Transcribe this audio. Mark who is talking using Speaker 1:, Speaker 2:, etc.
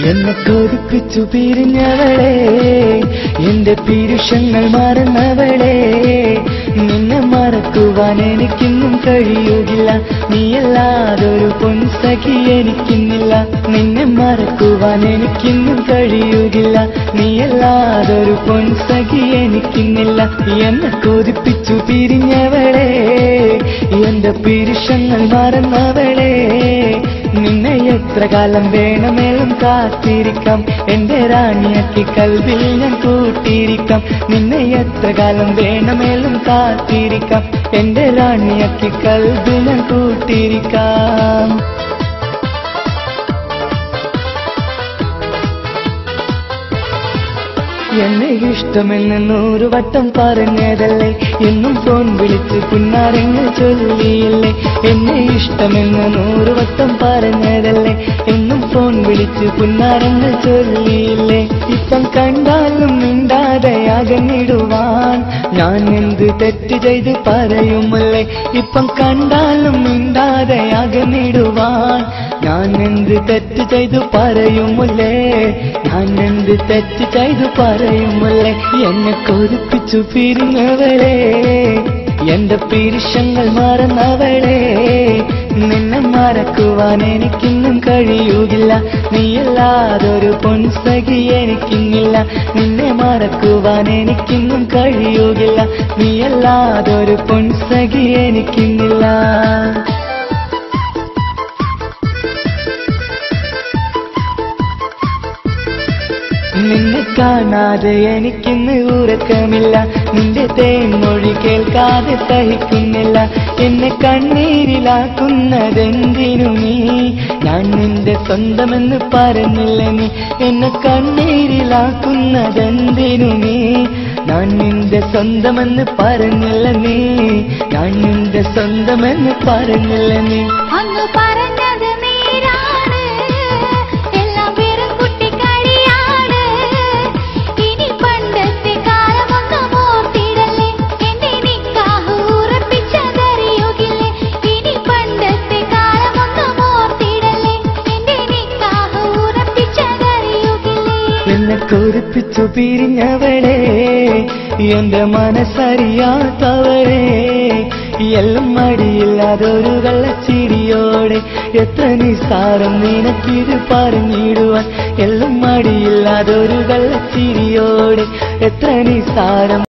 Speaker 1: എന്നെ കൊതിപ്പിച്ചു പിരിഞ്ഞവളെ, എന്റെ പീരുഷങ്ങൾ മറന്നവളെ, നിന്നെ മറക്കുവാൻ എനിക്കിന്നും കഴിയുകില്ല, നീയല്ലാതൊരു പൊൻസഖി എനിക്കിന്നില്ല. നിന്നെ മറക്കുവാൻ എനിക്കിന്നും കഴിയുകില്ല, നീയല്ലാതൊരു പൊൻസഖി എനിക്കിന്നില്ല. എന്നെ കൊതിപ്പിച്ചു പിരിഞ്ഞവളെ, എന്റെ പീരുഷങ്ങൾ മറന്നവളെ, നിന്നെ എത്ര കാലം വേണമെങ്കിലും കാത്തിരിക്കാം, എന്റെ റാണിയാക്കി കൽവിൽ ഞാൻ കൂട്ടിയിരിക്കാം. നിന്നെ എത്ര കാലം വേണമെങ്കിലും കാത്തിരിക്കാം, എന്റെ റാണിയാക്കി കൽവിൽ ഞാൻ കൂട്ടിയിരിക്കാം. എന്നെ ഇഷ്ടമെന്ന് 100 വട്ടം പറഞ്ഞതല്ലേ, എന്നും ഫോൺ വിളിച്ച് പുന്നാരങ്ങൾ ചൊല്ലിയില്ലേ. എന്നെ ഇഷ്ടമെന്ന് 100 വട്ടം പറഞ്ഞതല്ലേ, എന്നും ഫോൺ വിളിച്ച് പുന്നാരങ്ങൾ ചൊല്ലിയില്ലേ. ഇപ്പം കണ്ടാലും മിണ്ടാതെ അകന്നിടുവാൻ ഞാൻ എന്ത് തെറ്റ് ചെയ്ത് പറയുമല്ലേ. ഇപ്പം കണ്ടാലും മിണ്ടാതെ അകന്നിടുവാൻ ഞാൻ എന്ത് തെറ്റ് ചെയ്തു പറയുമല്ലേ, ഞാൻ എന്ത് തെറ്റ് ചെയ്തു പറയുമല്ലേ. എന്നെ കൊതിപ്പിച്ചു പിരിഞ്ഞവളെ, എന്റെ പീരുഷങ്ങൾ മറന്നവളെ, നിന്നെ മറക്കുവാൻ എനിക്കിന്നും കഴിയുകില്ല, നീയല്ലാതൊരു പൊൻസഖി എനിക്കിന്നില്ല. നിന്നെ മറക്കുവാൻ എനിക്കിന്നും കഴിയുകില്ല, നീയല്ലാതൊരു പൊൻസഖി എനിക്കിന്നില്ല. നിന്നെ കാണാതെ എനിക്കിന്ന് ഉറക്കമില്ല, നിന്റെ തേൻമൊഴി കേൾക്കാതെ സഹിക്കുന്നില്ല. എന്നെ കണ്ണീരിലാക്കുന്നതെന്തിനു നീ, ഞാൻ നിന്റെ സ്വന്തമെന്ന് പറഞ്ഞില്ല നീ. എന്നെ കണ്ണീരിലാക്കുന്നതെന്തിനു നീ, ഞാൻ നിന്റെ സ്വന്തമെന്ന് പറഞ്ഞില്ല നീ. ഞാൻ നിന്റെ സ്വന്തമെന്ന് പറഞ്ഞില്ല നീ.
Speaker 2: അന്ന് പറഞ്ഞത് നേരാണ്, എല്ലാം വെറും കുട്ടിക്കളിയാണ്. ഇനി പണ്ടത്തെ കാലമൊന്നും ഓർത്തിടല്ലേ, എന്റെ നിക്കാഹ് ഉറപ്പിച്ചതറിയുകില്ലേ. ഇനി പണ്ടത്തെ കാലമൊന്നും ഓർത്തിടല്ലേ, എന്റെ നിക്കാഹ് ഉറപ്പിച്ചതറിയുകില്ലേ.
Speaker 1: എന്നെ കൊതിപ്പിച്ചു പിരിഞ്ഞവളെ, എന്റെ മനസ്സറിയാത്തവളെ, എല്ലാം മടിയില്ലാതൊരു കള്ളച്ചിരിയോടെ, എത്ര നിസ്സാരം നിനക്കിത് പറഞ്ഞിടുവാൻ. എല്ലാം മടിയില്ലാതൊരു കള്ളച്ചിരിയോടെ, എത്ര നിസ്സാരം